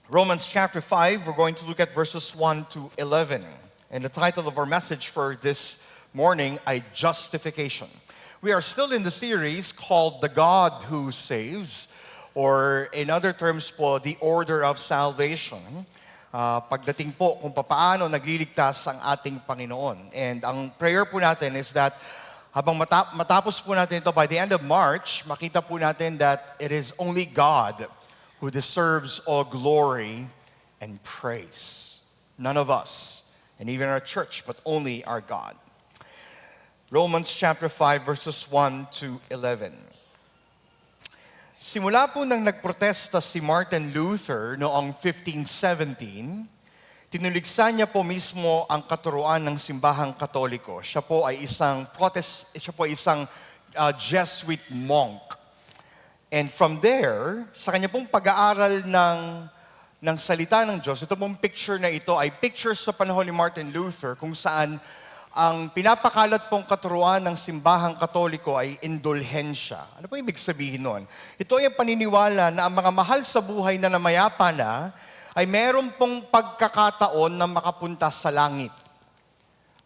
Romans chapter 5, we're going to look at verses 1 to 11. And the title of our message for this morning ay Justification. We are still in the series called The God Who Saves, or in other terms po, the order of salvation. Pagdating po kung paano nagliligtas ang ating Panginoon. And ang prayer po natin is that habang matapos po natin ito by the end of March, makita po natin that it is only God who deserves all glory and praise. None of us, and even our church, but only our God. Romans chapter 5 verses 1 to 11. Simula po nang nagprotesta si Martin Luther noong 1517, tinuligsan niya po mismo ang katuruan ng simbahang Katoliko. Siya po ay isang Jesuit monk. And from there, sa kanya pong pag-aaral ng salita ng Diyos, ito pong picture na ito ay picture sa panahon ni Martin Luther kung saan ang pinapakalat pong katuruan ng simbahang Katoliko ay indulhensya. Ano po ibig sabihin nun? Ito ay paniniwala na ang mga mahal sa buhay na namayapa na ay meron pong pagkakataon na makapunta sa langit.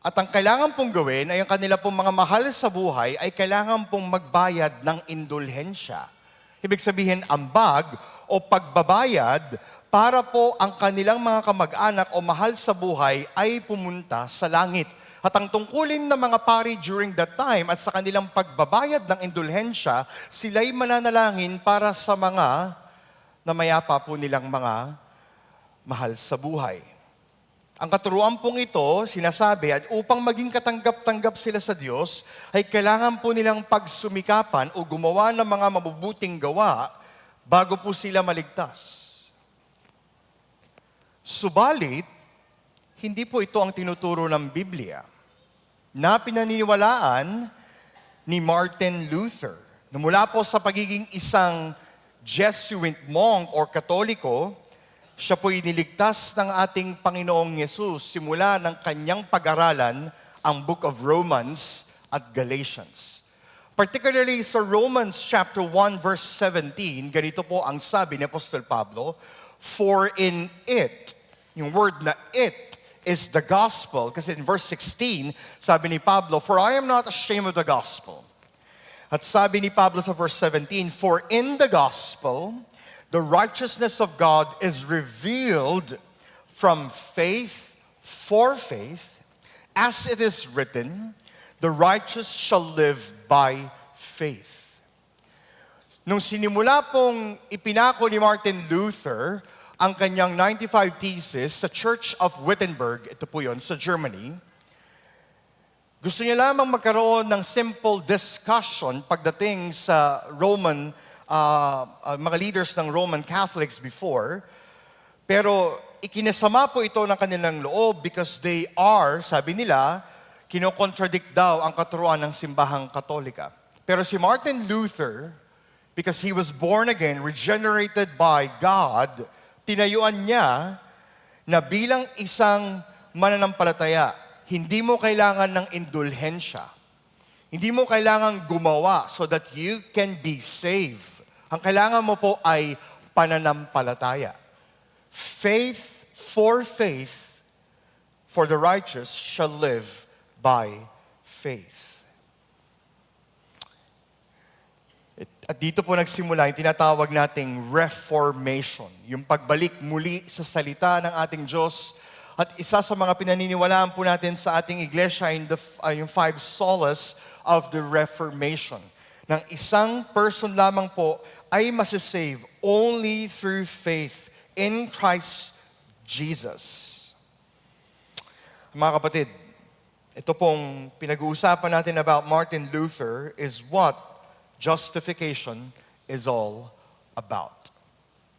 At ang kailangan pong gawin ay ang kanila pong mga mahal sa buhay ay kailangan pong magbayad ng indulhensya. Ibig sabihin, ambag o pagbabayad para po ang kanilang mga kamag-anak o mahal sa buhay ay pumunta sa langit. At ang tungkulin ng mga pari during that time at sa kanilang pagbabayad ng indulhensya, sila'y mananalangin para sa mga namayapa po nilang mga mahal sa buhay. Ang katuruan pong ito, sinasabi, at upang maging katanggap-tanggap sila sa Diyos, ay kailangan po nilang pagsumikapan o gumawa ng mga mabubuting gawa bago po sila maligtas. Subalit, hindi po ito ang tinuturo ng Biblia na pinaniniwalaan ni Martin Luther. Mula po sa pagiging isang Jesuit monk or Katoliko, siya po iniligtas ng ating Panginoong Yesus simula ng kanyang pag-aralan ang Book of Romans at Galatians. Particularly sa Romans chapter 1 verse 17, ganito po ang sabi ni Apostol Pablo, "For in it," yung word na it, is the gospel. Kasi in verse 16, sabi ni Pablo, "For I am not ashamed of the gospel." At sabi ni Pablo sa verse 17, "For in the gospel, the righteousness of God is revealed from faith for faith, as it is written, the righteous shall live by faith." Nung sinimula pong ipinako ni Martin Luther ang kanyang 95 Thesis sa Church of Wittenberg, ito po yun, sa Germany, gusto niya lamang magkaroon ng simple discussion pagdating sa mga leaders ng Roman Catholics before, pero ikinasama po ito ng kanilang loob because they are, sabi nila, kinokontradict daw ang katuruan ng simbahang Katolika. Pero si Martin Luther, because he was born again, regenerated by God, tinayuan niya na bilang isang mananampalataya, hindi mo kailangan ng indulhensya. Hindi mo kailangan gumawa so that you can be saved. Ang kailangan mo po ay pananampalataya. Faith, for the righteous shall live by faith. At dito po nagsimula yung tinatawag nating reformation, yung pagbalik muli sa salita ng ating Diyos. At isa sa mga pinaniniwalaan po natin sa ating iglesia ay yung 5 solas of the Reformation. Nang isang person lamang po ay masasave only through faith in Christ Jesus. Mga kapatid, ito pong pinag-uusapan natin about Martin Luther is what justification is all about.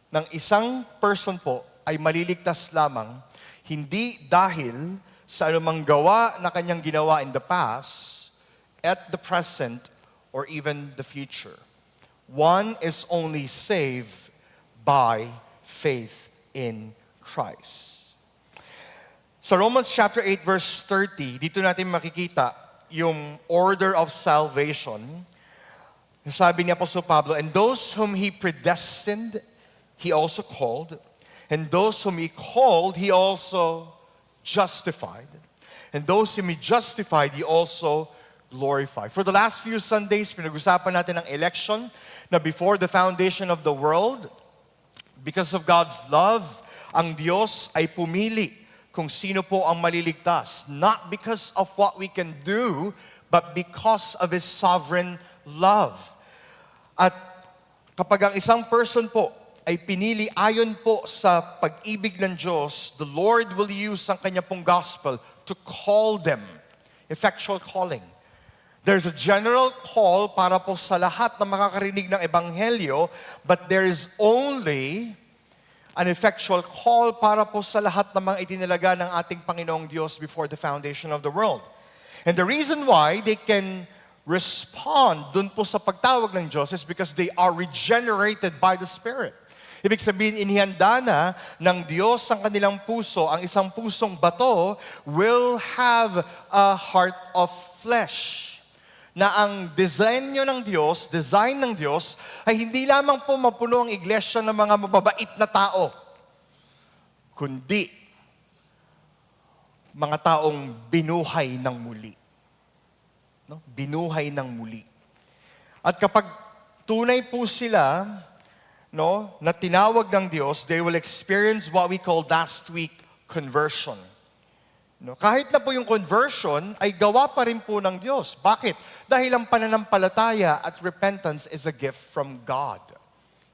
Nang isang person po ay maliligtas lamang, hindi dahil sa anumang gawa na kanyang ginawa in the past, at the present, or even the future. One is only saved by faith in Christ. Sa Romans chapter 8 verse 30, dito natin makikita yung order of salvation. Sabi ni Apostol Pablo, "And those whom He predestined, He also called. And those whom He called, He also justified. And those whom He justified, He also glorified. For the last few Sundays, pinag-usapan natin ang election na before the foundation of the world, because of God's love, ang Diyos ay pumili kung sino po ang maliligtas. Not because of what we can do, but because of His sovereign love. At kapag ang isang person po ay pinili ayon po sa pag-ibig ng Diyos, the Lord will use ang Kanya pong gospel to call them. Effectual calling. There's a general call para po sa lahat na makakarinig ng Ebanghelyo, but there is only an effectual call para po sa lahat ng mga itinalaga ng ating Panginoong Diyos before the foundation of the world. And the reason why they can respond dun po sa pagtawag ng Diyos is because they are regenerated by the Spirit. Ibig sabihin, inihanda na ng Diyos ang kanilang puso. Ang isang pusong bato will have a heart of flesh. Na ang design ng Diyos, ay hindi lamang po mapuno ang iglesia ng mga mababait na tao, kundi mga taong binuhay ng muli. No? Binuhay ng muli. At kapag tunay po sila, no, na tinawag ng Diyos, they will experience what we call last week conversion. No, kahit na po yung conversion ay gawa pa rin po ng Diyos. Bakit? Dahil ang pananampalataya at repentance is a gift from God.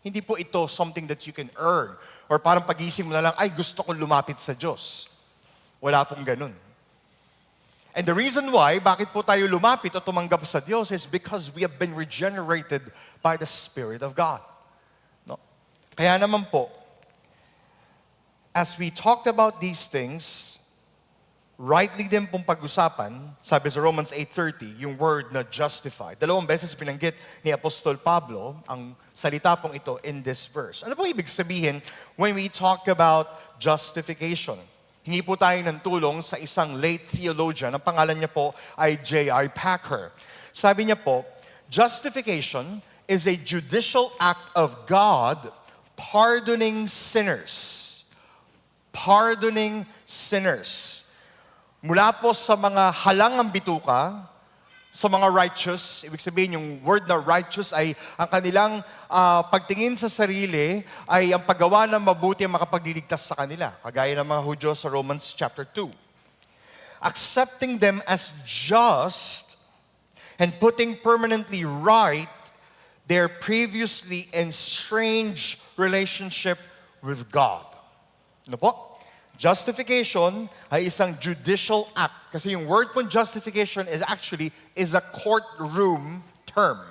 Hindi po ito something that you can earn. Or parang pagising mo na lang, ay gusto kong lumapit sa Diyos. Wala pong ganun. And the reason why, bakit po tayo lumapit o tumanggap sa Diyos is because we have been regenerated by the Spirit of God. No? Kaya naman po, as we talked about these things, rightly din pong pag-usapan, sabi sa Romans 8:30, yung word na justified. 2 beses binanggit ni Apostol Pablo ang salita pong ito in this verse. Ano pong ibig sabihin when we talk about justification? Hingi po tayo ng tulong sa isang late theologian. Ang pangalan niya po ay J.I. Packer. Sabi niya po, justification is a judicial act of God pardoning sinners. Pardoning sinners. Mula po sa mga halangang bituka, sa mga righteous, ibig sabihin yung word na righteous ay ang kanilang pagtingin sa sarili ay ang paggawa ng mabuti ang makapagliligtas sa kanila. Kagaya ng mga Hudyo sa Romans chapter 2. Accepting them as just and putting permanently right their previously estranged relationship with God. Ano po? Justification ay isang judicial act. Kasi yung word po justification is a courtroom term.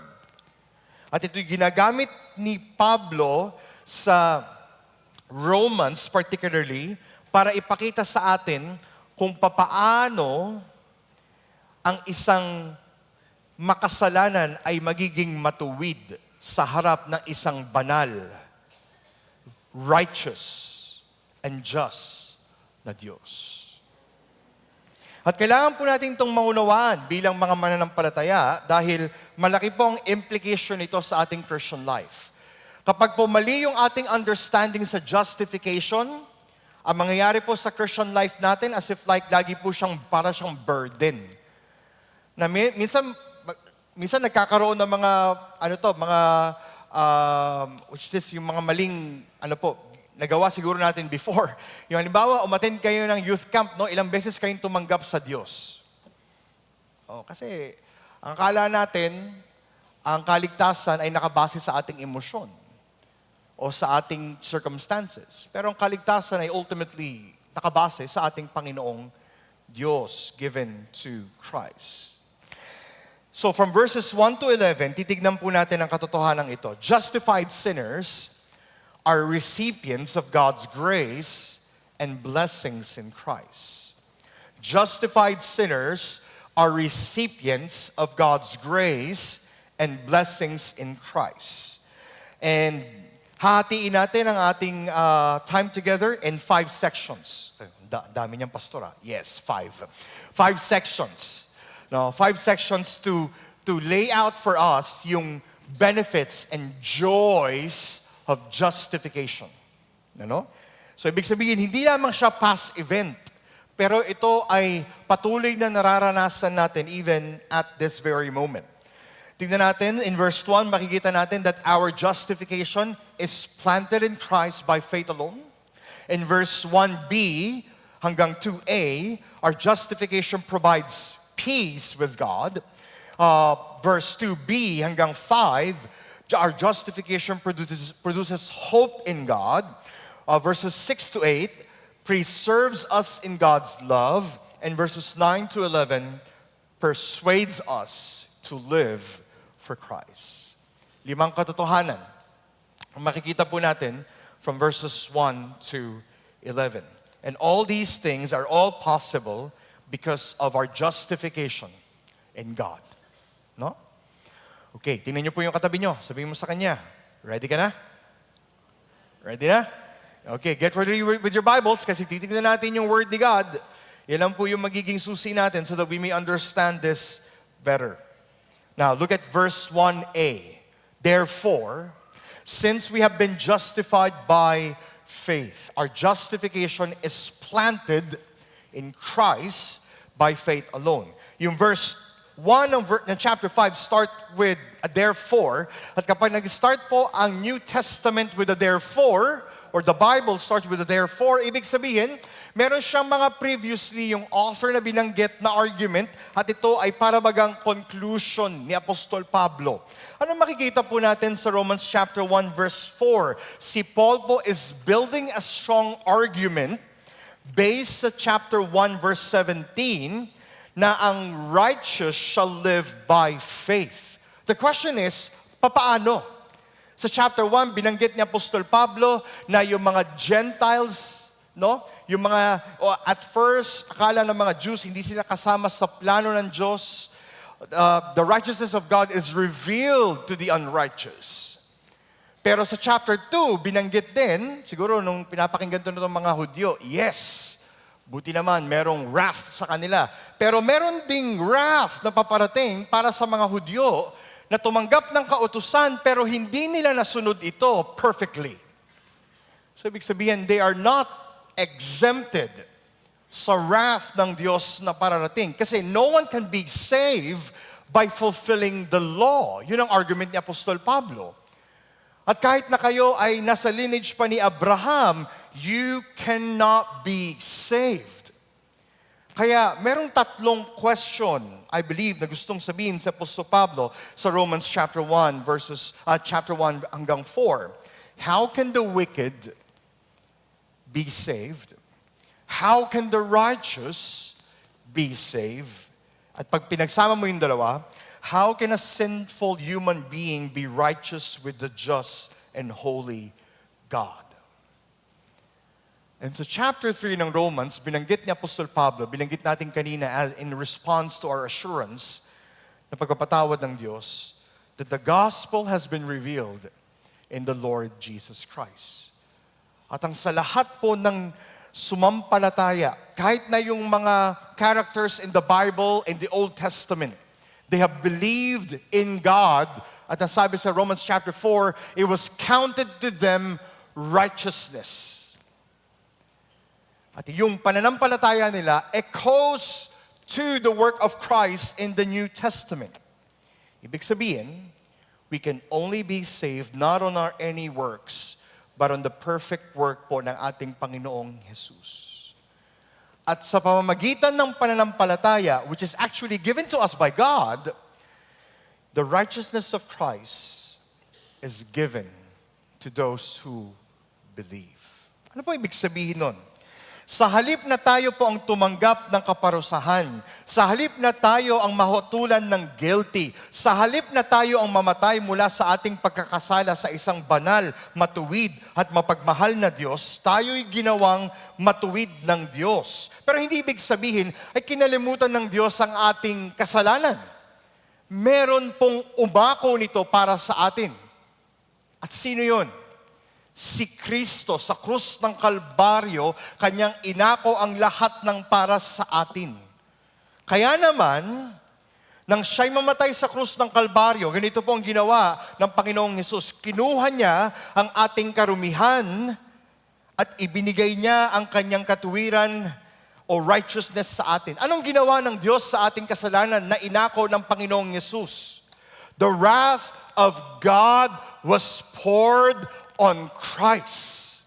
At ito'y ginagamit ni Pablo sa Romans particularly para ipakita sa atin kung papaano ang isang makasalanan ay magiging matuwid sa harap ng isang banal, righteous, and just na Diyos. At kailangan po natin itong maunawaan bilang mga mananampalataya dahil malaki po ang implication nito sa ating Christian life. Kapag po mali yung ating understanding sa justification, ang mangyayari po sa Christian life natin as if like lagi po para siyang burden. Na minsan nagkakaroon ng mga which is yung mga maling nagawa siguro natin before. Yung halimbawa, umattend kayo ng youth camp, no? Ilang beses kayong tumanggap sa Diyos. Kasi ang akala natin, ang kaligtasan ay nakabase sa ating emosyon o sa ating circumstances. Pero ang kaligtasan ay ultimately nakabase sa ating Panginoong Diyos given to Christ. So from verses 1 to 11, titignan po natin ang katotohanan ito. Justified sinners are recipients of God's grace and blessings in Christ. Justified sinners are recipients of God's grace and blessings in Christ. And hatiin natin ang ating time together in 5 sections. Dami niyang pastora. Yes, 5. 5 sections. No, 5 sections to lay out for us yung benefits and joys of justification. Ano? So ibig sabihin, hindi lamang siya past event, pero ito ay patuloy na nararanasan natin even at this very moment. Tingnan natin, in verse 1, makikita natin that our justification is planted in Christ by faith alone. In verse 1b hanggang 2a, our justification provides peace with God. Verse 2b hanggang 5, our justification produces hope in God. Verses 6 to 8, preserves us in God's love. And verses 9 to 11, persuades us to live for Christ. 5 katotohanan ang makikita po natin from verses 1 to 11. And all these things are all possible because of our justification in God. No? Okay, tingnan niyo po yung katabi niyo. Sabihin mo sa kanya, ready ka na? Ready na? Okay, get ready with your Bibles kasi titignan natin yung Word ni God. Yan lang po yung magiging susi natin so that we may understand this better. Now, look at verse 1a. Therefore, since we have been justified by faith, our justification is planted in Christ by faith alone. Yung verse 1 ng chapter 5 start with a therefore. At kapag nag-start po ang New Testament with a therefore, or the Bible starts with a therefore, ibig sabihin, meron siyang mga previously yung author na binanggit na argument at ito ay para bagang conclusion ni Apostol Pablo. Ano makikita po natin sa Romans chapter 1 verse 4? Si Paul po is building a strong argument based sa chapter 1 verse 17 na ang righteous shall live by faith. The question is, papaano? Sa chapter 1, binanggit ni Apostol Pablo na yung mga Gentiles, no? Yung mga, at first, akala ng mga Jews, hindi sila kasama sa plano ng Diyos. The righteousness of God is revealed to the unrighteous. Pero sa chapter 2, binanggit din, siguro nung pinapakinggan ito ng mga Hudyo, yes, buti naman, merong wrath sa kanila. Pero meron ding wrath na paparating para sa mga Hudyo, na tumanggap ng kautusan pero hindi nila nasunod ito perfectly. So ibig sabihin, they are not exempted sa wrath ng Diyos na pararating. Kasi no one can be saved by fulfilling the law. Yun ang argument ni Apostol Pablo. At kahit na kayo ay nasa lineage pa ni Abraham, you cannot be saved. Kaya merong tatlong question, I believe, na gustong sabihin sa Apostol Pablo sa Romans chapter 1 chapter 1 hanggang 4. How can the wicked be saved? How can the righteous be saved? At pag pinagsama mo yung dalawa, how can a sinful human being be righteous with the just and holy God? And sa chapter 3 ng Romans, binanggit ni Apostol Pablo, binanggit natin kanina in response to our assurance na pagpapatawad ng Diyos, that the gospel has been revealed in the Lord Jesus Christ. At ang sa lahat po ng sumampalataya, kahit na yung mga characters in the Bible, in the Old Testament, they have believed in God. At ang sabi sa Romans chapter 4, it was counted to them righteousness. At yung pananampalataya nila echoes to the work of Christ in the New Testament. Ibig sabihin, we can only be saved not on our any works, but on the perfect work po ng ating Panginoong Jesus. At sa pamamagitan ng pananampalataya, which is actually given to us by God, the righteousness of Christ is given to those who believe. Ano po ibig sabihin nun? Sa halip na tayo po ang tumanggap ng kaparusahan, sa halip na tayo ang mahutulan ng guilty, sa halip na tayo ang mamatay mula sa ating pagkakasala sa isang banal, matuwid at mapagmahal na Diyos, tayo'y ginawang matuwid ng Diyos. Pero hindi ibig sabihin ay kinalimutan ng Diyos ang ating kasalanan. Meron pong umako nito para sa atin. At sino yun? Si Kristo sa krus ng Kalbaryo, kanyang inako ang lahat ng para sa atin. Kaya naman, nang siya'y mamatay sa krus ng Kalbaryo, ganito po ang ginawa ng Panginoong Hesus. Kinuha niya ang ating karumihan at ibinigay niya ang kanyang katuwiran o righteousness sa atin. Anong ginawa ng Diyos sa ating kasalanan na inako ng Panginoong Yesus? The wrath of God was poured on Christ.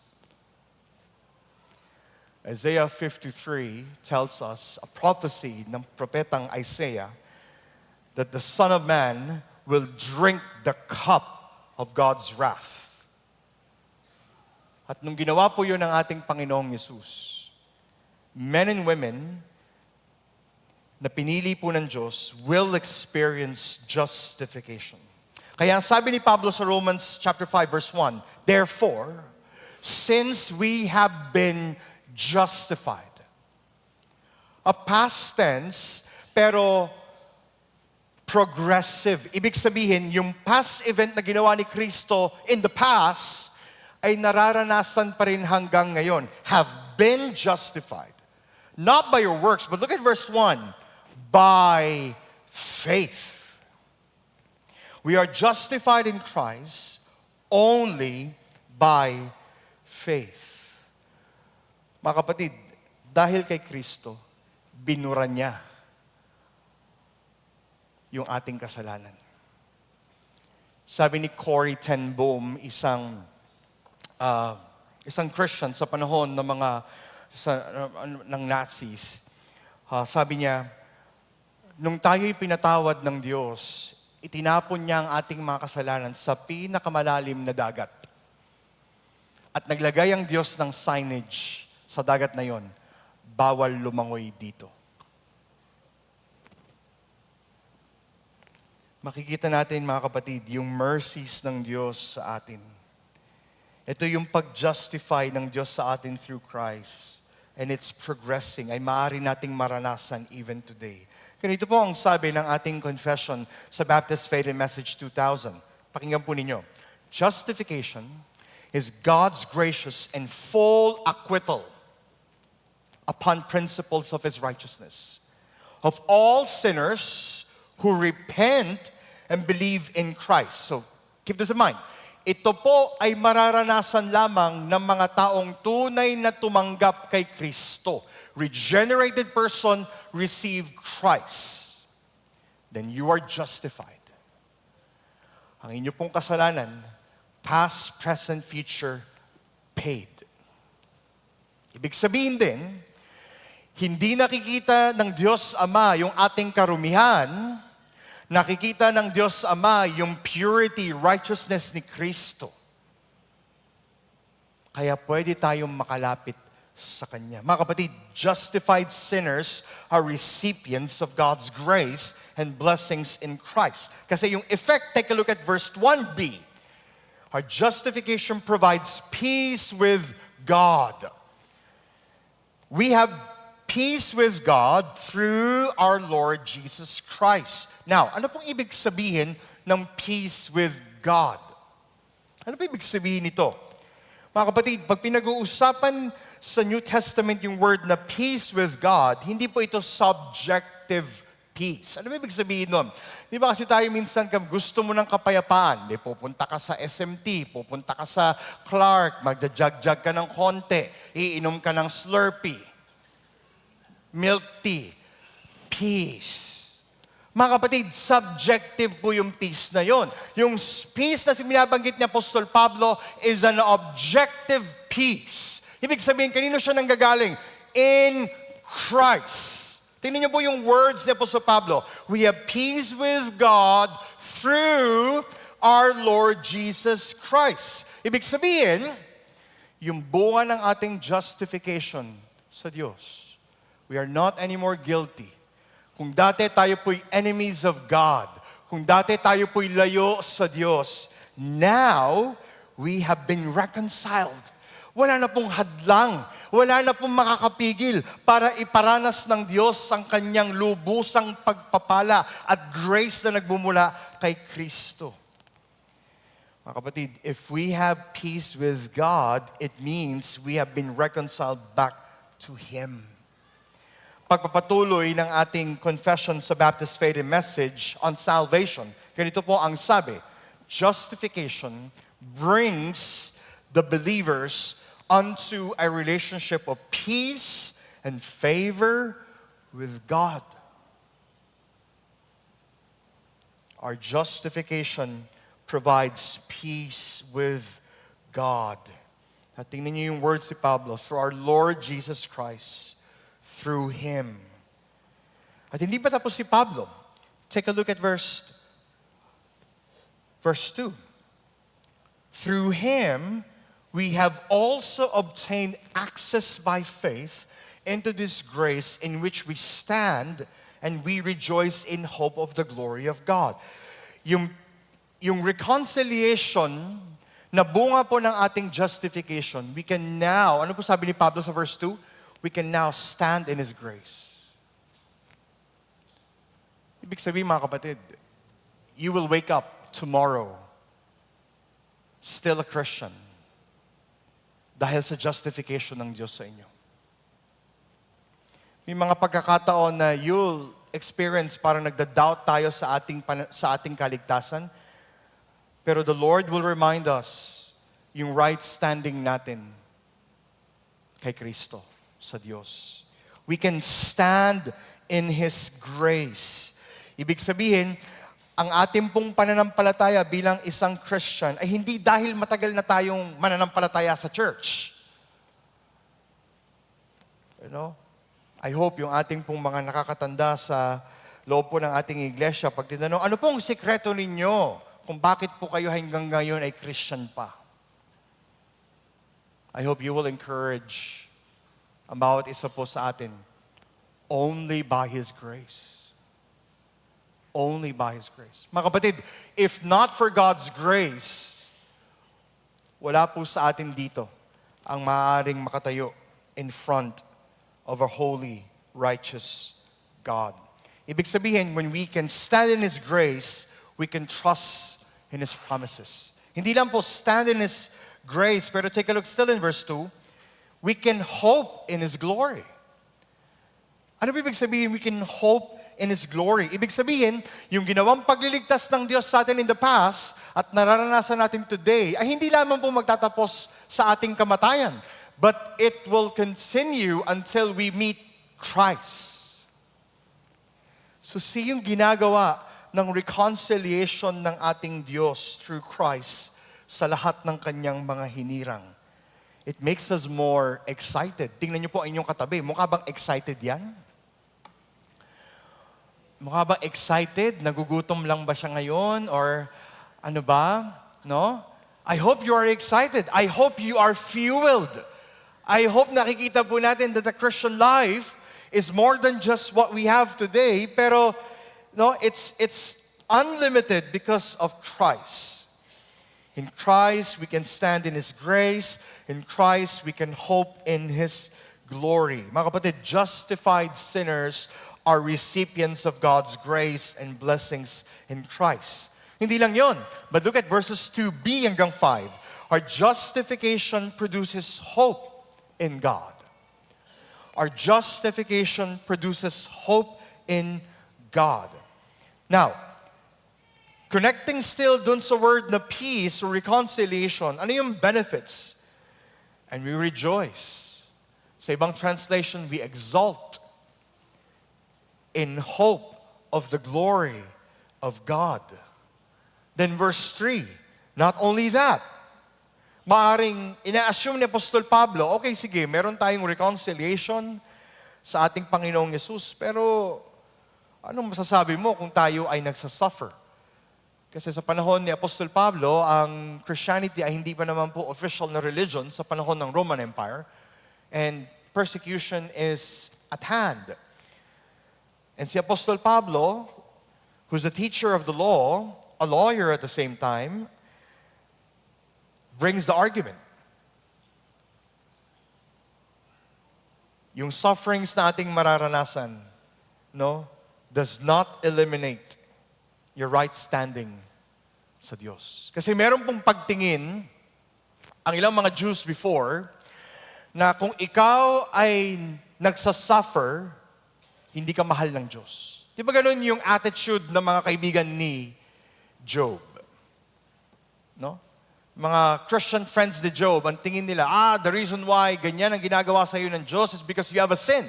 Isaiah 53 tells us, a prophecy ng propetang Isaiah, that the Son of Man will drink the cup of God's wrath. At nung ginawa po yun ng ating Panginoong Yesus, men and women na pinili po ng Diyos will experience justification. Kaya ang sabi ni Pablo sa Romans chapter 5 verse 1, therefore, since we have been justified. A past tense, pero progressive. Ibig sabihin, yung past event na ginawa ni Kristo in the past, ay nararanasan pa rin hanggang ngayon. Have been justified. Not by your works, but look at verse 1. By faith. We are justified in Christ only by faith. Mga kapatid, dahil kay Kristo, binura niya yung ating kasalanan. Sabi ni Corrie ten Boom, isang Christian sa panahon ng ng Nazis, sabi niya, nung tayo'y pinatawad ng Diyos, itinapon niya ang ating mga kasalanan sa pinakamalalim na dagat. At naglagay ang Diyos ng signage sa dagat na yon, bawal lumangoy dito. Makikita natin mga kapatid, yung mercies ng Diyos sa atin. Ito yung pag-justify ng Diyos sa atin through Christ. And it's progressing. Ay maaari nating maranasan even today. Ganito po ang sabi ng ating confession sa Baptist Faith and Message 2000. Pakinggan po ninyo. Justification is God's gracious and full acquittal upon principles of His righteousness of all sinners who repent and believe in Christ. So, keep this in mind. Ito po ay mararanasan lamang ng mga taong tunay na tumanggap kay Kristo. Regenerated person received Christ. Then you are justified. Ang inyo pong kasalanan, past, present, future, paid. Ibig sabihin din, hindi nakikita ng Diyos Ama yung ating karumihan, nakikita ng Diyos Ama yung purity, righteousness ni Kristo. Kaya pwede tayong makalapit sa Kanya. Mga kapatid, justified sinners are recipients of God's grace and blessings in Christ. Kasi yung effect, take a look at verse 1b. Our justification provides peace with God. We have peace with God through our Lord Jesus Christ. Now, ano pong ibig sabihin ng peace with God? Ano po ibig sabihin nito? Mga kapatid, pag pinag-uusapan sa New Testament yung word na peace with God, hindi po ito subjective peace. Ano ba ibig sabihin nun? Di ba kasi tayo minsan gusto mo ng kapayapaan, pupunta ka sa SMT, pupunta ka sa Clark, magja-jug-jug ka ng konti, iinom ka ng Slurpee, milk tea, peace. Mga kapatid, subjective po yung peace na yon. Yung peace na binabanggit ni Apostol Pablo is an objective peace. Ibig sabihin, kanino siya nanggagaling? In Christ. Tingnan niyo po yung words ni Apostol Pablo. We have peace with God through our Lord Jesus Christ. Ibig sabihin, yung bunga ng ating justification sa Diyos. We are not anymore guilty. Kung dati tayo po'y enemies of God, kung dati tayo po'y layo sa Diyos, now, we have been reconciled. Wala na pong hadlang, wala na pong makakapigil para iparanas ng Diyos ang kanyang lubusang pagpapala at grace na nagmumula kay Kristo. Mga kapatid, if we have peace with God, it means we have been reconciled back to Him. Pagpapatuloy ng ating confession sa Baptist Faith and Message on salvation, ganito po ang sabi, justification brings the believers unto a relationship of peace and favor with God. Our justification provides peace with God. At tingnan niyo yung words ni Pablo, through our Lord Jesus Christ, through Him. At hindi pa tapos si Pablo. Take a look at verse 2. Through Him, we have also obtained access by faith into this grace in which we stand and we rejoice in hope of the glory of God. Yung reconciliation na bunga po ng ating justification, we can now, ano po sabi ni Pablo sa verse 2? We can now stand in His grace. Ibig sabihin mga kapatid, you will wake up tomorrow still a Christian dahil sa justification ng Diyos sa inyo. May mga pagkakataon na you'll experience parang nagda-doubt tayo sa ating kaligtasan. Pero the Lord will remind us yung right standing natin kay Kristo sa Diyos. We can stand in His grace. Ibig sabihin, ang ating pong pananampalataya bilang isang Christian ay hindi dahil matagal na tayong mananampalataya sa church. You know? I hope yung ating pong mga nakakatanda sa loob po ng ating iglesia, pag tinanong, ano pong sikreto ninyo kung bakit po kayo hanggang ngayon ay Christian pa? I hope you will encourage ang bawat isa po sa atin, only by His grace. Only by His grace. Mga kapatid, if not for God's grace, wala po sa atin dito ang maaaring makatayo in front of a holy, righteous God. Ibig sabihin, when we can stand in His grace, we can trust in His promises. Hindi lang po stand in His grace, pero take a look still in verse 2, we can hope in His glory. Ano ibig sabihin, we can hope in His glory? Ibig sabihin, yung ginawang pagliligtas ng Diyos sa atin in the past at nararanasan natin today ay hindi lamang po magtatapos sa ating kamatayan, but it will continue until we meet Christ. So yung ginagawa ng reconciliation ng ating Diyos through Christ sa lahat ng kanyang mga hinirang, it makes us more excited. Tingnan niyo po ang inyong katabi. Mukha bang excited yan? Mukha bang excited? Nagugutom lang ba siya ngayon? Or ano ba? No? I hope you are excited. I hope you are fueled. I hope nakikita po natin that the Christian life is more than just what we have today, pero no, it's unlimited because of Christ. In Christ, we can stand in His grace. In Christ, we can hope in His glory. Mga kapatid, justified sinners are recipients of God's grace and blessings in Christ. Hindi lang yon, but look at verses 2b hanggang 5. Our justification produces hope in God. Our justification produces hope in God. Now, connecting still dun sa word na peace or reconciliation, ano yung benefits? And we rejoice. Sa ibang translation, we exult in hope of the glory of God. Then verse 3, not only that, maaring ina-assume ni Apostol Pablo, okay, sige, meron tayong reconciliation sa ating Panginoong Yesus, pero anong masasabi mo kung tayo ay nagsasuffer? Kasi sa panahon ni Apostol Pablo, ang Christianity ay hindi pa naman po official na religion sa panahon ng Roman Empire, and persecution is at hand. And si Apostol Pablo, who's a teacher of the law, a lawyer at the same time, brings the argument. Yung sufferings na ating mararanasan, no, does not eliminate your right standing sa Diyos. Kasi meron pong pagtingin ang ilang mga Jews before na kung ikaw ay nagsasuffer, hindi ka mahal ng Diyos. Di ba ganun yung attitude ng mga kaibigan ni Job? No? Mga Christian friends ni Job, ang tingin nila, the reason why ganyan ang ginagawa sa iyo ng Diyos is because you have a sin.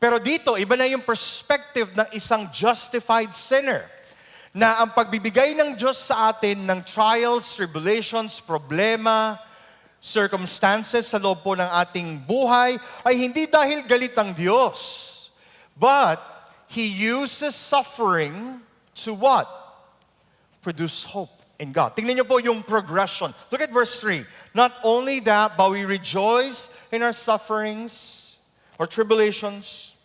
Pero dito, iba na yung perspective ng isang justified sinner. Na ang pagbibigay ng Diyos sa atin ng trials, tribulations, problema, circumstances sa loob po ng ating buhay ay hindi dahil galit ang Diyos. But He uses suffering to what? Produce hope in God. Tingnan niyo po yung progression. Look at verse 3. Not only that, but we rejoice in our sufferings or tribulations,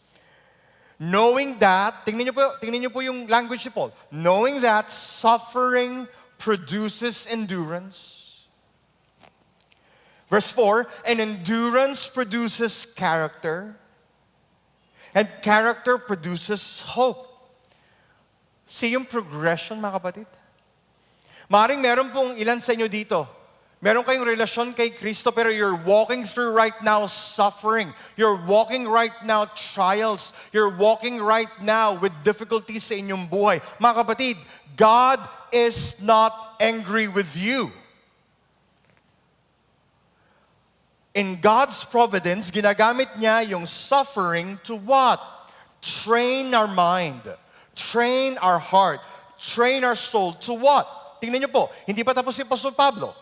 knowing that, tingnan niyo po yung language ni Paul, knowing that suffering produces endurance. Verse 4, and endurance produces character, and character produces hope. See yung progression, mga kapatid? Maring meron pong ilan sa inyo dito. Meron kayong relasyon kay Kristo pero you're walking through right now suffering. You're walking right now trials. You're walking right now with difficulties sa inyong buhay. Mga kapatid, God is not angry with you. In God's providence, ginagamit niya yung suffering to what? Train our mind. Train our heart. Train our soul to what? Tingnan niyo po, hindi pa tapos si Apostol Pablo.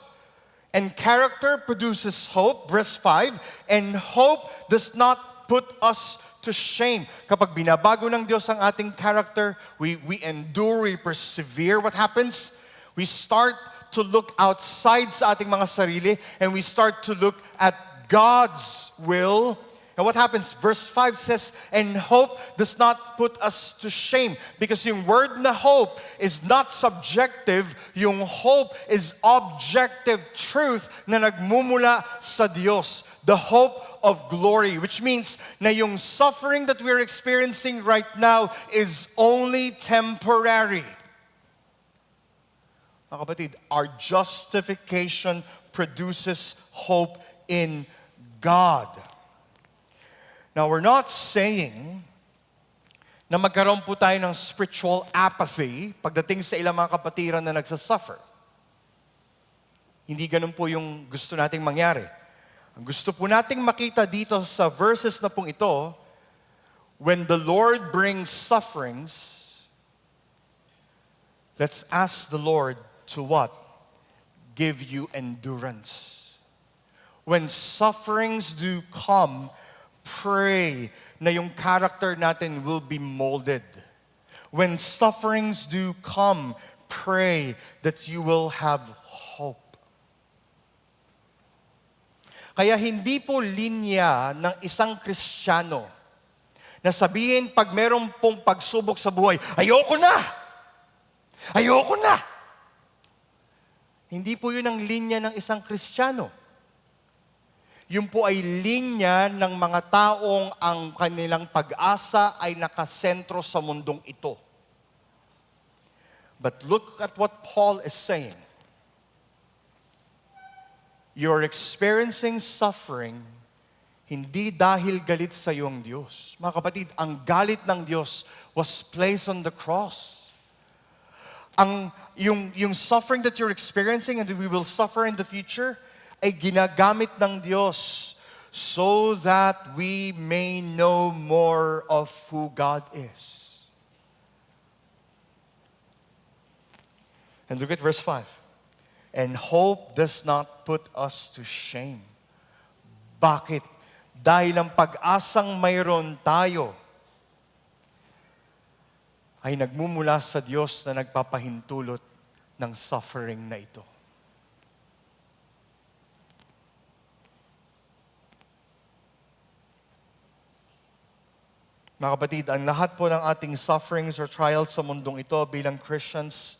And character produces hope, verse 5, and hope does not put us to shame. Kapag binabago ng Diyos ang ating character, we endure, we persevere. What happens? We start to look outside sa ating mga sarili and we start to look at God's will. And what happens? Verse 5 says, and hope does not put us to shame. Because yung word na hope is not subjective. Yung hope is objective truth na nagmumula sa Diyos. The hope of glory. Which means na yung suffering that we're experiencing right now is only temporary. Mga kapatid, our justification produces hope in God. Now, we're not saying na magkaroon po tayo ng spiritual apathy pagdating sa ilang mga kapatiran na nagsasuffer. Hindi ganun po yung gusto nating mangyari. Ang gusto po nating makita dito sa verses na pong ito, when the Lord brings sufferings, let's ask the Lord to what? Give you endurance. When sufferings do come, pray na yung character natin will be molded. When sufferings do come, pray that you will have hope. Kaya hindi po linya ng isang Kristiyano na sabihin pag meron pong pagsubok sa buhay, ayoko na! Ayoko na! Hindi po yun ang linya ng isang Kristiyano. Yun po ay linya ng mga taong ang kanilang pag-asa ay nakasentro sa mundong ito. But look at what Paul is saying. You're experiencing suffering hindi dahil galit sa iyo ang Diyos. Mga kapatid, ang galit ng Diyos was placed on the cross. Yung suffering that you're experiencing and we will suffer in the future, ay ginagamit ng Diyos so that we may know more of who God is. And look at verse 5. And hope does not put us to shame. Bakit? Dahil ang pag-asang mayroon tayo ay nagmumula sa Diyos na nagpapahintulot ng suffering na ito. Mga kapatid, ang lahat po ng ating sufferings or trials sa mundong ito bilang Christians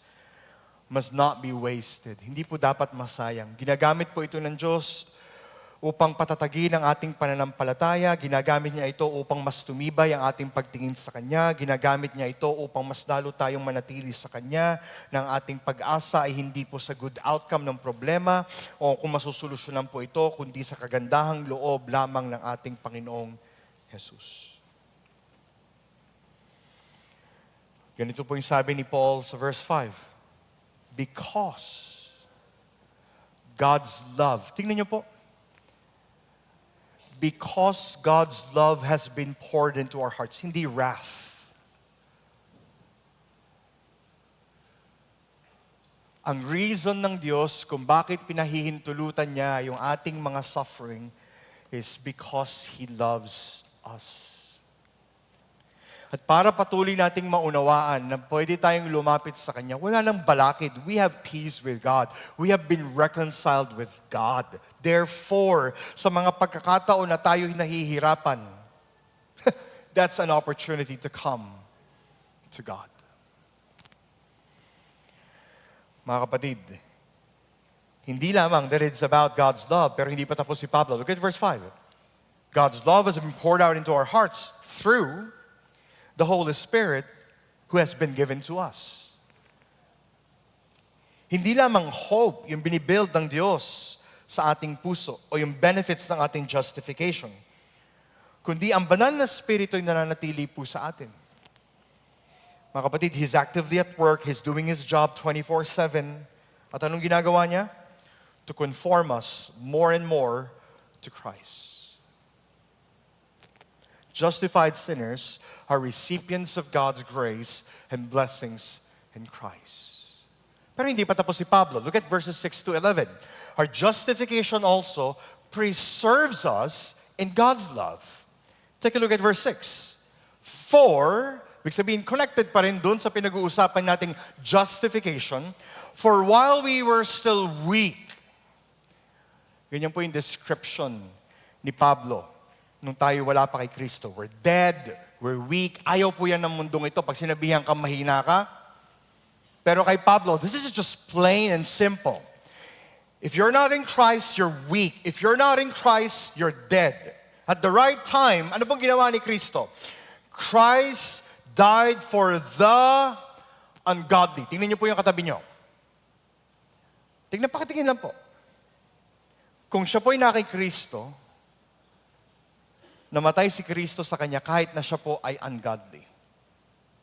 must not be wasted. Hindi po dapat masayang. Ginagamit po ito ng Diyos upang patatagin ang ating pananampalataya. Ginagamit niya ito upang mas tumibay ang ating pagtingin sa Kanya. Ginagamit niya ito upang mas lalo tayong manatili sa Kanya. Ng ating pag-asa ay hindi po sa good outcome ng problema o kung masusolusyonan po ito, kundi sa kagandahang loob lamang ng ating Panginoong Jesus. Ganito po yung sabi ni Paul sa verse 5. Because God's love. Tingnan niyo po. Because God's love has been poured into our hearts, hindi wrath. Ang reason ng Diyos kung bakit pinahihintulutan niya yung ating mga suffering is because He loves us. At para patuloy nating maunawaan na pwede tayong lumapit sa Kanya, wala nang balakid. We have peace with God. We have been reconciled with God. Therefore, sa mga pagkakataon na tayo'y nahihirapan, that's an opportunity to come to God. Mga kapatid, hindi lamang that it's about God's love, pero hindi pa tapos si Pablo. Look at verse 5. God's love has been poured out into our hearts through the Holy Spirit who has been given to us. Hindi lamang hope yung binibuild ng Diyos sa ating puso o yung benefits ng ating justification, kundi ang banal na Espiritu yung nananatili po sa atin. Mga kapatid, He's actively at work, He's doing His job 24/7. At anong ginagawa niya? To conform us more and more to Christ. Justified sinners are recipients of God's grace and blessings in Christ. Pero hindi pa tapos si Pablo. Look at verses 6 to 11. Our justification also preserves us in God's love. Take a look at verse 6. For, ibig sabihin, connected pa rin dun sa pinag-uusapan nating justification, for while we were still weak, ganyan po yung description ni Pablo nung tayo wala pa kay Kristo. We're dead, we're weak. Ayaw po yan ng mundong ito. Pag sinabihan ka, mahina ka. Pero kay Pablo, this is just plain and simple. If you're not in Christ, you're weak. If you're not in Christ, you're dead. At the right time, ano pong ginawa ni Kristo? Christ died for the ungodly. Tingnan niyo po yung katabi niyo. Pakitingin lang po. Kung siya po'y na kay Kristo, namatay si Kristo sa kanya kahit na siya po ay ungodly.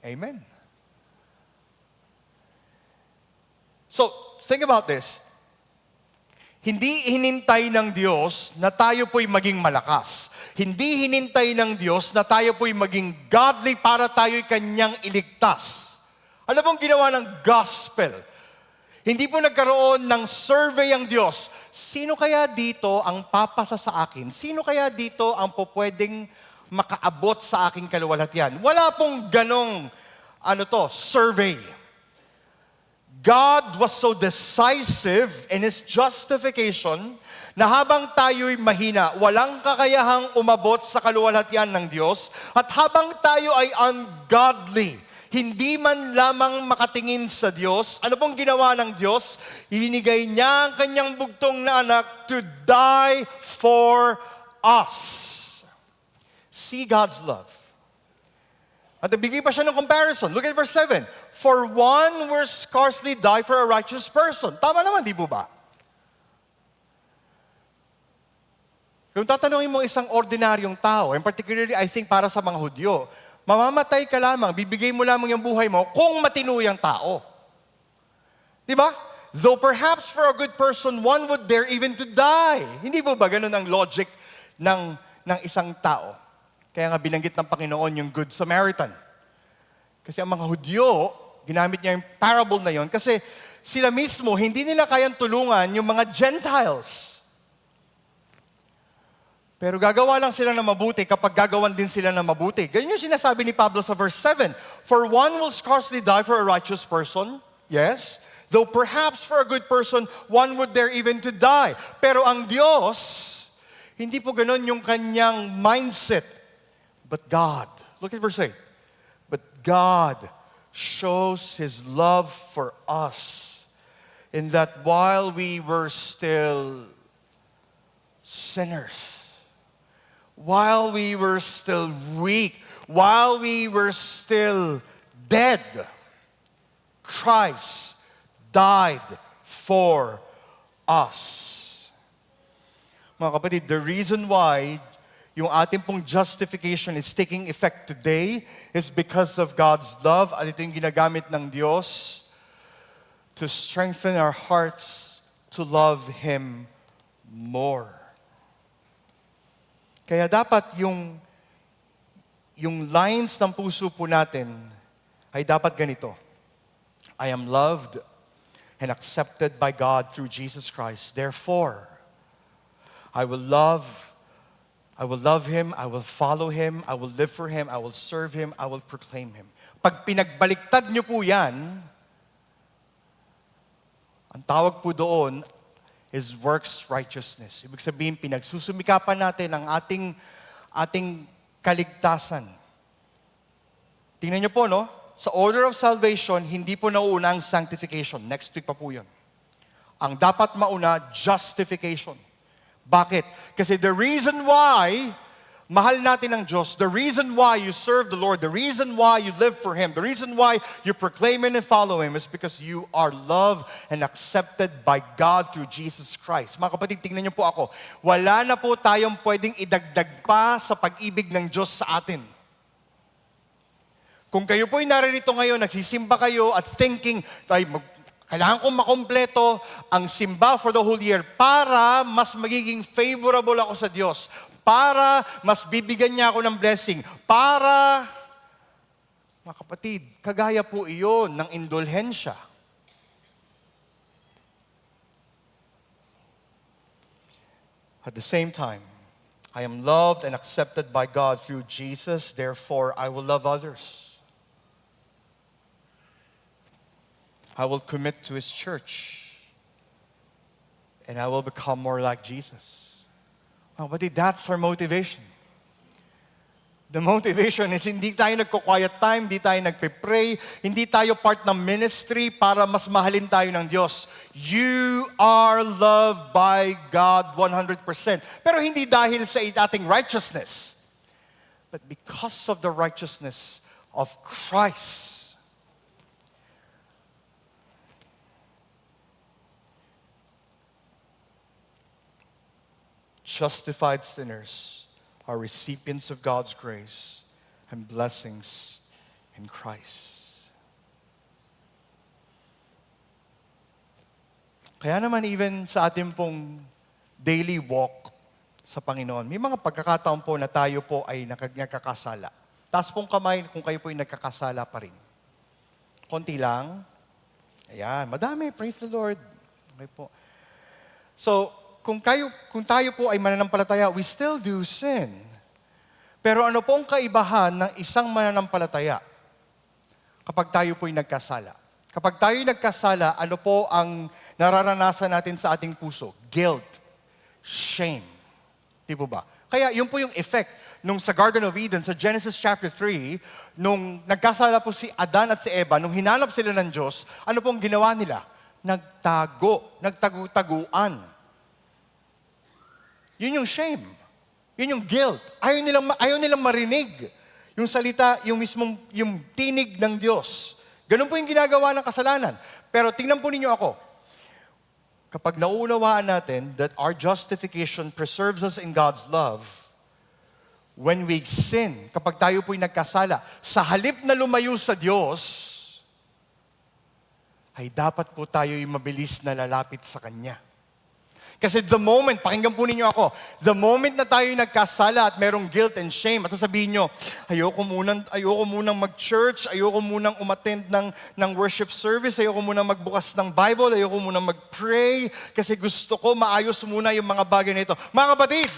Amen. So, think about this. Hindi hinintay ng Diyos na tayo po'y maging malakas. Hindi hinintay ng Diyos na tayo po'y maging godly para tayo'y Kanyang iligtas. Ano pong ginawa ng gospel? Hindi po nagkaroon ng survey ang Diyos. Sino kaya dito ang papasa sa akin? Sino kaya dito ang pupwedeng makaabot sa aking kaluwalhatian? Wala pong ganong, survey. God was so decisive in His justification na habang tayo'y mahina, walang kakayahang umabot sa kaluwalhatian ng Diyos, at habang tayo ay ungodly, hindi man lamang makatingin sa Diyos, ano pong ginawa ng Diyos? Ibinigay niya ang kanyang bugtong na anak to die for us. See God's love. At nabigay pa siya ng comparison. Look at verse 7. For one will scarcely die for a righteous person. Tama naman, di po ba? Kung tatanungin mo isang ordinaryong tao, and particularly I think para sa mga Hudyo, mamamatay ka lamang, bibigay mo lamang yung buhay mo kung matino yung tao. Di ba? Though perhaps for a good person, one would dare even to die. Hindi po ba ganun ang logic ng isang tao? Kaya nga binanggit ng Panginoon yung Good Samaritan. Kasi ang mga Hudyo, ginamit niya yung parable na yon kasi sila mismo, hindi nila kayang tulungan yung mga Gentiles. Pero gagawa lang sila ng mabuti kapag gagawan din sila ng mabuti. Ganyan yung sinasabi ni Pablo sa verse 7. For one will scarcely die for a righteous person. Yes. Though perhaps for a good person, one would dare even to die. Pero ang Diyos, hindi po ganun yung kanyang mindset. But God, look at verse 8. But God shows His love for us in that while we were still sinners, while we were still weak, while we were still dead, Christ died for us. Mga kapatid, the reason why yung ating pong justification is taking effect today is because of God's love, at ito yung ginagamit ng Diyos to strengthen our hearts to love Him more. Kaya dapat yung lines ng puso po natin ay dapat ganito. I am loved and accepted by God through Jesus Christ. Therefore, I will love Him, I will follow Him, I will live for Him, I will serve Him, I will proclaim Him. Pag pinagbaliktad niyo po yan, ang tawag po doon is works righteousness. Ibig sabihin, pinagsusumikapan natin ang ating kaligtasan. Tingnan niyo po, no? Sa order of salvation, hindi po nauuna ang sanctification. Next week pa po yun. Ang dapat mauna, justification. Bakit? Kasi the reason why mahal natin ang Diyos, the reason why you serve the Lord, the reason why you live for Him, the reason why you proclaim Him and follow Him is because you are loved and accepted by God through Jesus Christ. Mga kapatid, tingnan niyo po ako. Wala na po tayong pwedeng idagdag pa sa pag-ibig ng Diyos sa atin. Kung kayo po'y naririto ngayon, nagsisimba kayo at thinking, kailangan kong makompleto ang simba for the whole year para mas magiging favorable ako sa Diyos, para mas bibigyan niya ako ng blessing, para, mga kapatid, kagaya po iyon ng indulhensya. At the same time, I am loved and accepted by God through Jesus, therefore I will love others. I will commit to His church. And I will become more like Jesus. Oh, but that's our motivation. The motivation is hindi tayo nagko-quiet time, hindi tayo nagpe-pray, hindi tayo part ng ministry para mas mahalin tayo ng Diyos. You are loved by God 100%. Pero hindi dahil sa ating righteousness, but because of the righteousness of Christ. Justified sinners are recipients of God's grace and blessings in Christ. Kaya naman even sa ating pong daily walk sa Panginoon, may mga pagkakataon po na tayo po ay nagkakasala. Taas pong kamay kung kayo po ay nagkakasala pa rin. Konti lang. Ayan, madami. Praise the Lord. Okay po. So, kung tayo po ay mananampalataya, we still do sin. Pero ano pong kaibahan ng isang mananampalataya kapag tayo po ay nagkasala? Kapag tayo ay nagkasala, ano po ang nararanasan natin sa ating puso? Guilt, shame. Di po ba? Kaya yun po yung effect nung sa Garden of Eden, sa Genesis chapter 3, nung nagkasala po si Adan at si Eva, nung hinanap sila ng Diyos, ano pong ginawa nila? Nagtago-taguan. Yun yung shame. Yun yung guilt. Ayaw nilang marinig yung salita, yung tinig ng Diyos. Ganun po yung ginagawa ng kasalanan. Pero tingnan po ninyo ako. Kapag nauunawaan natin that our justification preserves us in God's love, when we sin, kapag tayo po'y nagkasala, sa halip na lumayo sa Diyos, ay dapat po tayo'y mabilis na lalapit sa Kanya. Kasi the moment, pakinggan po ninyo ako, the moment na tayo nagkasala at merong guilt and shame, at sabihin nyo, ayoko munang mag-church, ayoko munang umattend ng worship service, ayoko munang magbukas ng Bible, ayoko munang mag-pray, kasi gusto ko maayos muna yung mga bagay na ito. Mga kapatid,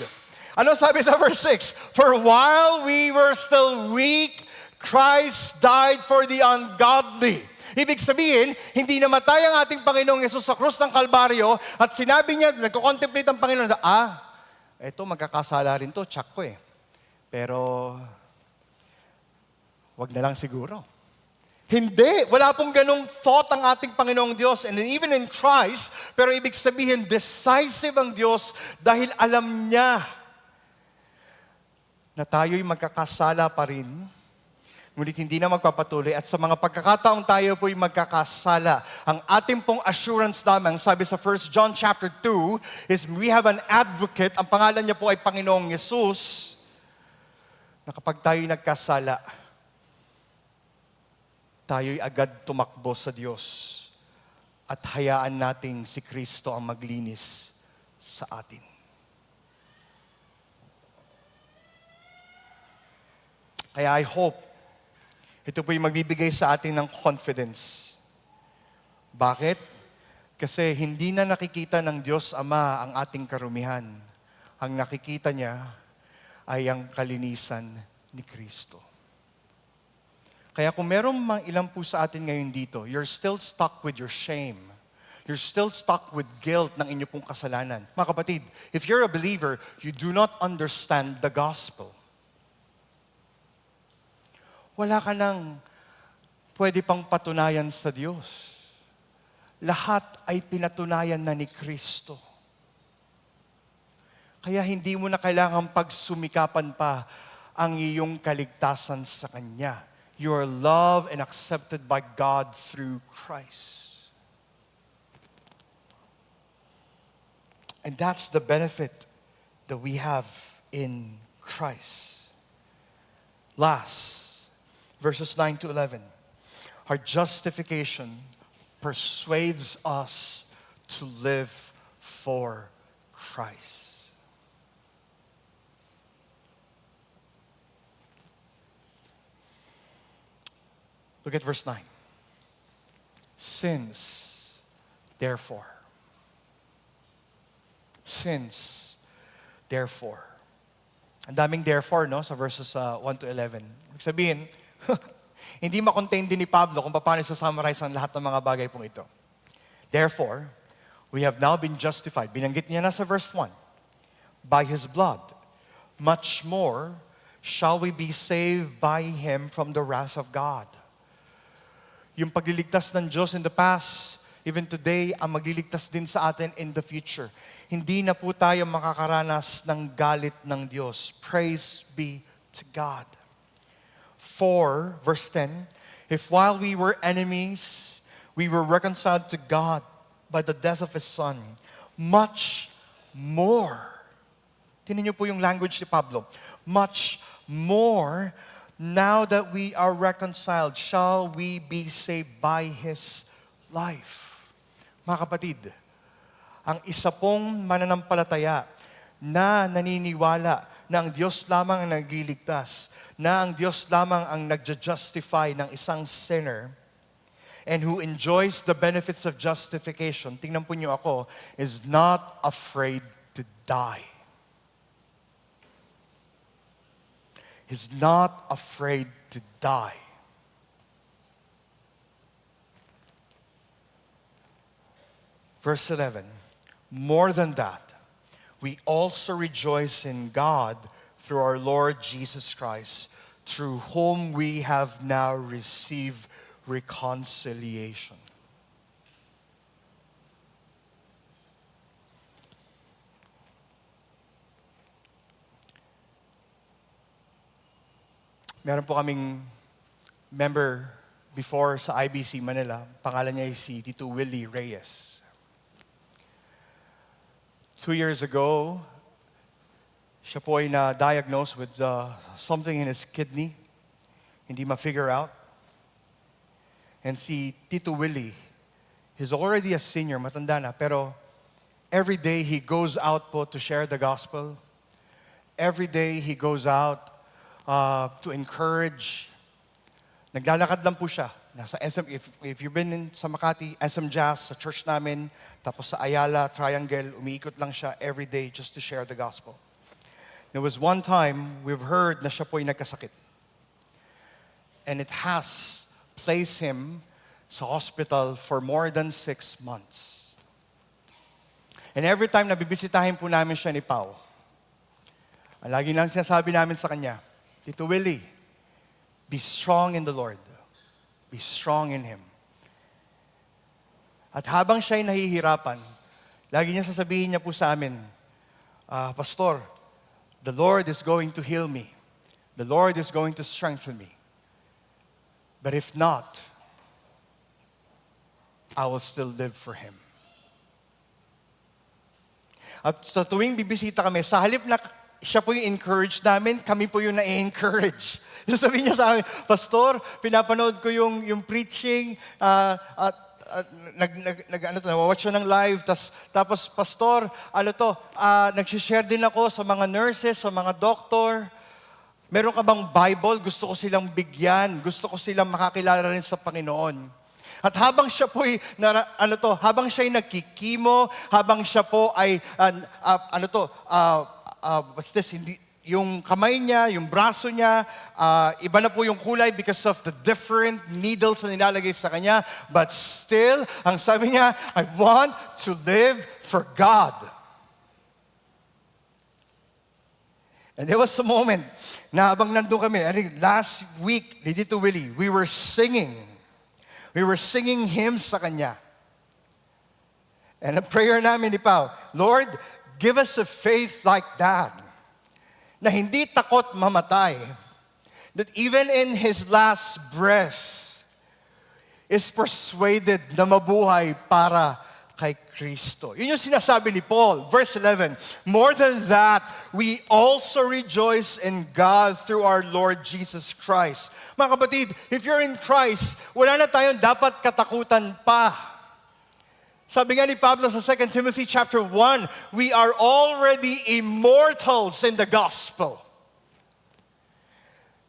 ano sabi sa verse 6? For while we were still weak, Christ died for the ungodly. Ibig sabihin, hindi namatay ang ating Panginoong Yesus sa krus ng Kalbaryo at sinabi niya, nagko-contemplate ang Panginoon, eto magkakasala rin to, tsak ko eh. Pero, wag na lang siguro. Hindi, wala pong ganong thought ang ating Panginoong Diyos and even in Christ, pero ibig sabihin, decisive ang Diyos dahil alam niya na tayo'y magkakasala pa rin, ngunit hindi na magpapatuloy. At sa mga pagkakataong tayo po'y magkakasala, ang ating pong assurance lamang, sabi sa 1 John chapter 2, is we have an advocate, ang pangalan niya po ay Panginoong Yesus, na kapag tayo'y nagkasala, tayo'y agad tumakbo sa Diyos at hayaan nating si Kristo ang maglinis sa atin. Kaya I hope, ito po yung magbibigay sa atin ng confidence. Bakit? Kasi hindi na nakikita ng Diyos Ama ang ating karumihan. Ang nakikita niya ay ang kalinisan ni Kristo. Kaya kung meron mang ilan po sa atin ngayon dito, you're still stuck with your shame. You're still stuck with guilt ng inyo pong kasalanan. Mga kapatid, if you're a believer, you do not understand the gospel. Wala ka nang pwede pang patunayan sa Diyos. Lahat ay pinatunayan na ni Kristo. Kaya hindi mo na kailangang pagsumikapan pa ang iyong kaligtasan sa Kanya. You are loved and accepted by God through Christ. And that's the benefit that we have in Christ. Last, verses 9 to 11. Our justification persuades us to live for Christ. Look at verse 9. Since, therefore. Ang daming therefore, no, sa verses 1 to 11. Ibig sabihin, hindi ma-contain din ni Pablo kung paano isa-summarize ang lahat ng mga bagay pong ito. Therefore, we have now been justified. Binanggit niya na sa verse 1. By His blood, much more shall we be saved by Him from the wrath of God. Yung pagliligtas ng Diyos in the past, even today, ang magliligtas din sa atin in the future. Hindi na po tayo makakaranas ng galit ng Diyos. Praise be to God. For, verse 10, if while we were enemies, we were reconciled to God by the death of His Son, much more, tinan niyo po yung language ni Pablo, much more, now that we are reconciled, shall we be saved by His life. Mga kapatid, ang isa pong mananampalataya na naniniwala na ang Diyos lamang ang nagliligtas, na ang Diyos lamang ang nagja-justify ng isang sinner, and who enjoys the benefits of justification, tingnan po niyo ako, is not afraid to die. He's not afraid to die. Verse 11, more than that, we also rejoice in God through our Lord Jesus Christ, through whom we have now received reconciliation. Meron po kaming member before sa IBC Manila. Pangalan niya ay si Tito Willie Reyes. 2 years ago, siya po ay na-diagnose with something in his kidney. Hindi ma-figure out. And si Tito Willie, he's already a senior, matanda na, pero every day he goes out po to share the gospel. Every day he goes out to encourage. Naglalakad lang po siya. Nasa SM, if you've been sa Makati, SM Jazz, sa church namin, tapos sa Ayala, Triangle, umiikot lang siya every day just to share the gospel. There was one time, we've heard na siya po ay nagkasakit. And it has placed him sa hospital for more than 6 months. And every time na bibisitahin po namin siya ni Pao, ang lagi lang sinasabi namin sa kanya, Tito Willie, be strong in the Lord. Be strong in Him. At habang siya'y nahihirapan, lagi niya sasabihin niya po sa amin, Pastor, the Lord is going to heal me. The Lord is going to strengthen me. But if not, I will still live for Him. At sa tuwing bibisita kami, sa halip na siya po yung encourage namin, kami po yung na-encourage. Sasabihin niya sa akin, Pastor, pinapanood ko yung preaching, at nawawatch siya ng live, tapos pastor, nagsishare din ako sa mga nurses, sa mga doktor. Meron ka bang Bible? Gusto ko silang bigyan. Gusto ko silang makakilala rin sa Panginoon. At habang siya po ay, habang siya ay nagkikimo, habang siya po ay, yung kamay niya, yung braso niya, iba na po yung kulay because of the different needles na nilalagay sa kanya. But still, ang sabi niya, I want to live for God. And there was a moment na habang nandun kami, I think last week, ni Tito Willie, we were singing. We were singing hymns sa kanya. And a prayer namin ni Pao, Lord, give us a faith like that, na hindi takot mamatay, that even in his last breath, is persuaded na mabuhay para kay Kristo. Yun yung sinasabi ni Paul. Verse 11, more than that, we also rejoice in God through our Lord Jesus Christ. Mga kapatid, if you're in Christ, wala na tayong dapat katakutan pa. Sabi nga ni Pablo sa 2 Timothy chapter 1, we are already immortals in the gospel.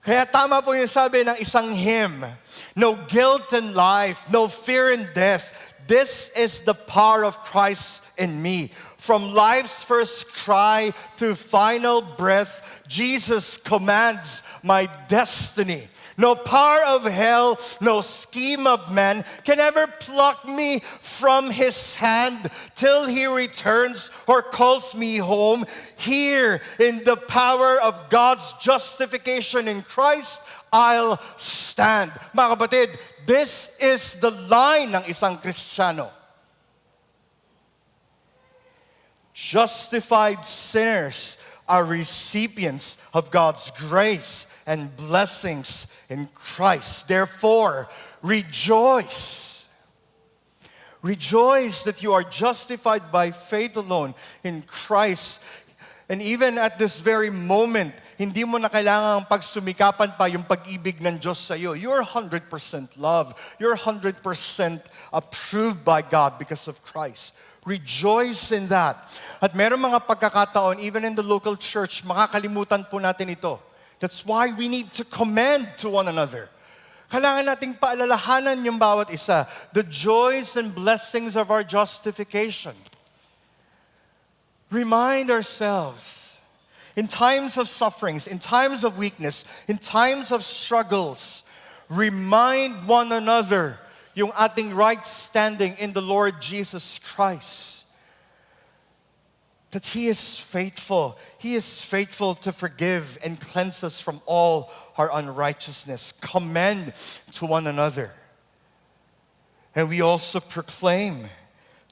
Kaya tama po yung sabi ng isang hymn, no guilt in life, no fear in death. This is the power of Christ in me. From life's first cry to final breath, Jesus commands my destiny. No power of hell, no scheme of man can ever pluck me from his hand till he returns or calls me home. Here in the power of God's justification in Christ, I'll stand. Mga kapatid, this is the line ng isang Kristiyano. Justified sinners are recipients of God's grace and blessings in Christ. Therefore, rejoice. Rejoice that you are justified by faith alone in Christ. And even at this very moment, hindi mo na kailangang pagsumikapan pa yung pag-ibig ng Diyos sa iyo. You're 100% loved. You're 100% approved by God because of Christ. Rejoice in that. At meron mga pagkakataon, even in the local church, makakalimutan po natin ito. That's why we need to commend to one another. Kailangan nating paalalahanan yung bawat isa. The joys and blessings of our justification. Remind ourselves, in times of sufferings, in times of weakness, in times of struggles, remind one another yung ating right standing in the Lord Jesus Christ. That He is faithful. He is faithful to forgive and cleanse us from all our unrighteousness. Commend to one another. And we also proclaim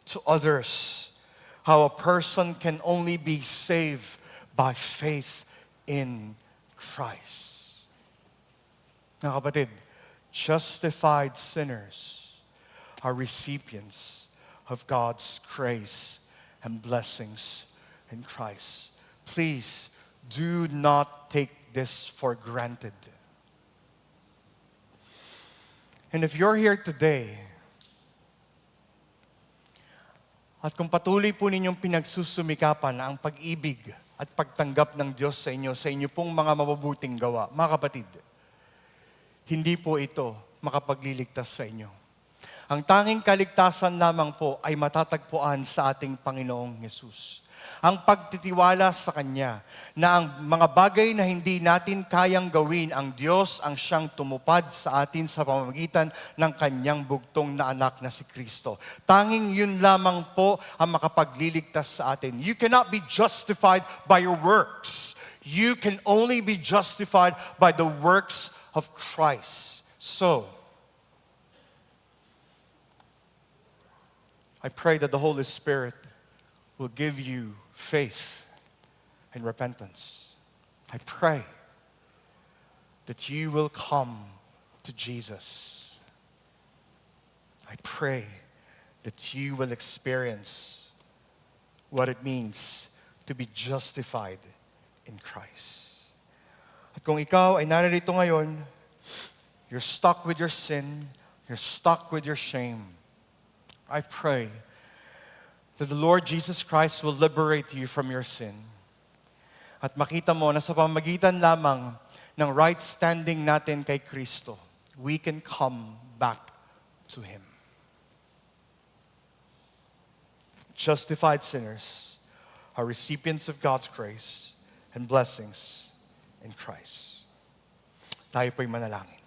to others how a person can only be saved by faith in Christ. Mga kapatid, justified sinners are recipients of God's grace and blessings in Christ. Please do not take this for granted. And if you're here today, at kung patuloy po ninyong pinagsusumikapan ang pag-ibig at pagtanggap ng Diyos sa inyo pong mga mabubuting gawa, mga kapatid, hindi po ito makapagliligtas sa inyo. Ang tanging kaligtasan lamang po ay matatagpuan sa ating Panginoong Yesus. Ang pagtitiwala sa Kanya na ang mga bagay na hindi natin kayang gawin, ang Diyos ang siyang tumupad sa atin sa pamamagitan ng Kanyang bugtong na anak na si Kristo. Tanging yun lamang po ang makapagliligtas sa atin. You cannot be justified by your works. You can only be justified by the works of Christ. So, I pray that the Holy Spirit will give you faith and repentance. I pray that you will come to Jesus. I pray that you will experience what it means to be justified in Christ. At kung ikaw ay naririto ngayon, you're stuck with your sin, you're stuck with your shame, I pray that the Lord Jesus Christ will liberate you from your sin. At makita mo na sa pamagitan lamang ng right standing natin kay Kristo, we can come back to Him. Justified sinners are recipients of God's grace and blessings in Christ. Tayo po'y manalangin.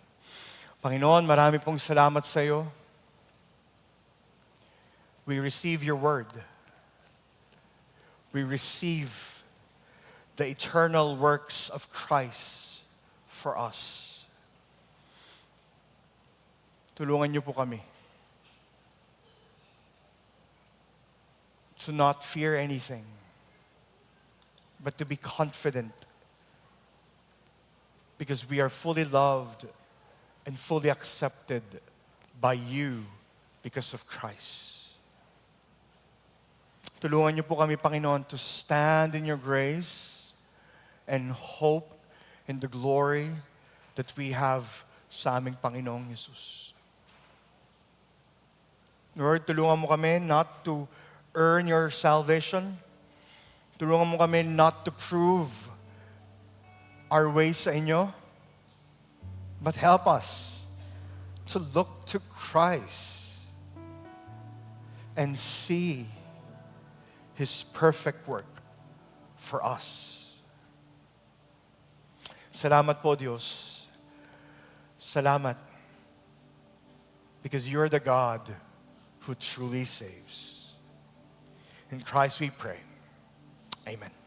Panginoon, marami pong salamat sa iyo. We receive your word. We receive the eternal works of Christ for us. Tulungan niyo po kami to not fear anything, but to be confident because we are fully loved and fully accepted by you because of Christ. Tulungan niyo po kami, Panginoon, to stand in your grace and hope in the glory that we have sa aming Panginoong Jesus. Lord, tulungan mo kami not to earn your salvation. Tulungan mo kami not to prove our ways sa inyo, but help us to look to Christ and see His perfect work for us. Salamat po, Diyos. Salamat. Because you're the God who truly saves. In Christ we pray. Amen.